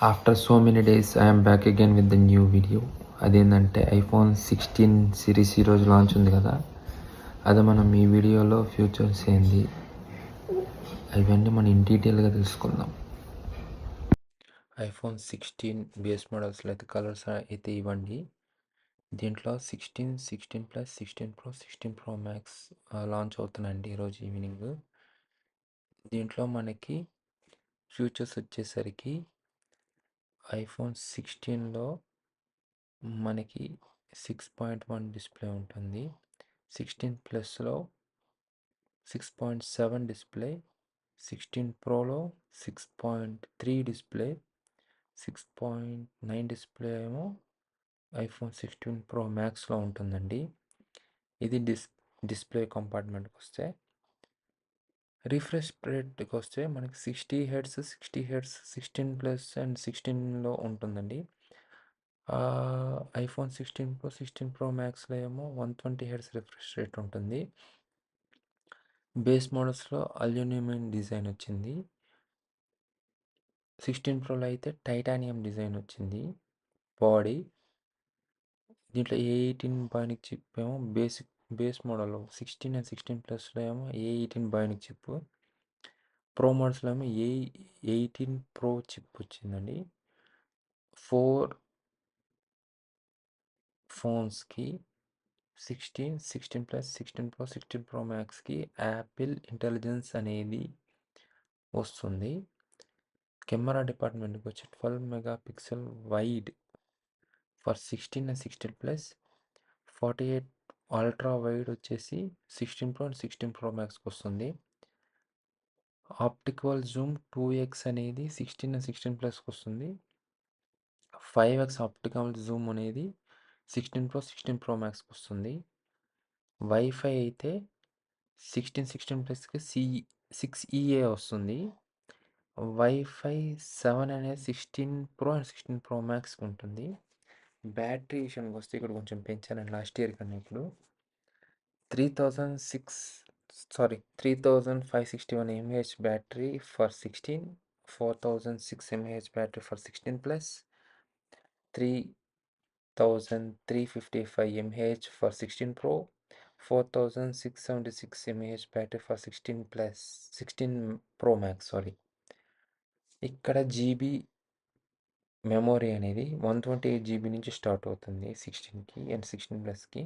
After so many days I'm back again with the new video. అదేంటంటే iPhone 16 series ఈరోజు launch ఉంది కదా, అది మనం ఈ వీడియోలో ఫ్యూచర్స్ ఏంది అవన్నీ మనం ఇన్ డీటెయిల్గా తెలుసుకుందాం. ఐఫోన్ 16 బేస్ మోడల్స్లో అయితే కలర్స్ అయితే ఇవ్వండి. దీంట్లో 16, 16 plus, 16 pro, 16 pro max launch అవుతున్నాయండి ఈరోజు ఈవినింగ్. దీంట్లో మనకి ఫ్యూచర్స్ వచ్చేసరికి ఐఫోన్ 16లో మనకి 6.1 డిస్ప్లే ఉంటుంది. 16 ప్లస్లో 6.7 డిస్ప్లే, 16 ప్రోలో 6.3 డిస్ప్లే, 6.9 డిస్ప్లే ఏమో ఐఫోన్ 16 ప్రో మ్యాక్స్లో ఉంటుందండి. ఇది డిస్ప్లే కంపార్ట్మెంట్కి వస్తే. రిఫ్రెష్ రేట్కి వస్తే మనకి 60 హెర్ట్జ్ 16 ప్లస్ అండ్ 16లో ఉంటుందండి. ఐఫోన్ 16 ప్రో, 16 ప్రో మ్యాక్స్లో ఏమో 120 హెర్ట్జ్ రిఫ్రెష్ రేట్ ఉంటుంది. బేస్ మోడల్స్లో అల్యూమినియం డిజైన్ వచ్చింది. 16 ప్రోలో అయితే టైటానియం డిజైన్ వచ్చింది బాడీ. దీంట్లో A18 బయోనిక్ చిప్ ఏమో బేస్ మోడల్లో 16 అండ్ 16 ప్లస్లో ఏమో A18 బయోనిక్ చిప్. ప్రో మోడల్స్లో ఏమో A18 ప్రో చిప్ వచ్చిందండి. 4 ఫోన్స్కి 16, 16 ప్లస్, 16 ప్రో, 16 ప్రో మ్యాక్స్కి యాపిల్ ఇంటెలిజెన్స్ అనేది వస్తుంది. కెమెరా డిపార్ట్మెంట్కి వచ్చి 12 megapixel wide for 16 and 16 plus, 48 ultra wide వచ్చేసి 16 ప్రో అండ్ 16 ప్రో మ్యాక్స్కి వస్తుంది. ఆప్టికల్ జూమ్ 2x అనేది 16 అండ్ 16 ప్లస్కి వస్తుంది. 5x ఆప్టికల్ జూమ్ అనేది 16 ప్రో, 16 ప్రో మ్యాక్స్కి వస్తుంది. వైఫై అయితే 16, 16 ప్లస్కి 6EA వస్తుంది. వైఫై 7 అనేది 16 ప్రో అండ్ 16 ప్రో మ్యాక్స్కి ఉంటుంది. బ్యాటరీ విషయానికి వస్తే ఇక్కడ కొంచెం పెంచానండి లాస్ట్ ఇయర్ కన్నా. ఇప్పుడు 3561 mAh battery for 16, 4006 mAh battery for 16 plus, 3355 mAh for 16 pro, 4676 mAh battery for 16 plus, 16 pro max. ఇక్కడ జీబీ మెమొరీ అనేది 128 GB నుంచి స్టార్ట్ అవుతుంది 16కి అండ్ 16 ప్లస్కి.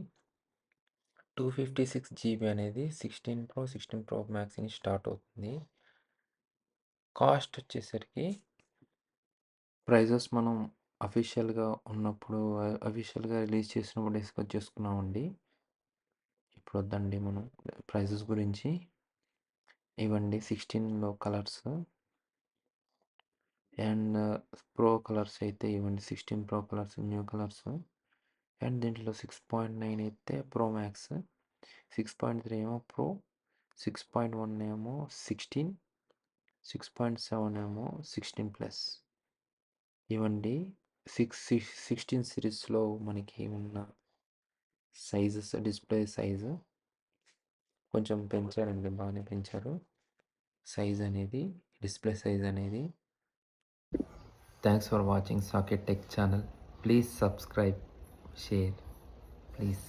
256 GB అనేది 16 ప్రో, 16 ప్రో మ్యాక్స్ నుంచి స్టార్ట్ అవుతుంది. కాస్ట్ వచ్చేసరికి ప్రైజెస్ మనం అఫీషియల్గా రిలీజ్ చేసినప్పుడు డిస్కస్ చేసుకున్నామండి. ఇప్పుడు వద్దండి మనం ప్రైజెస్ గురించి. ఇవ్వండి 16లో కలర్స్ అండ్ ప్రో కలర్స్ అయితే ఇవ్వండి. 16 pro colours new colours. And దీంట్లో 6.9 అయితే ప్రో మ్యాక్స్, 6.3 ఏమో ప్రో, 6.1 ఏమో 16, 6.7 ఏమో 16 ప్లస్. ఇవ్వండి 16 సిరీస్లో మనకి ఉన్న సైజెస్. డిస్ప్లే సైజు కొంచెం పెంచారండి, బాగానే పెంచారు సైజ్ అనేది, డిస్ప్లే సైజ్ అనేది. Thanks for watching Socket Tech channel. Please subscribe, share please.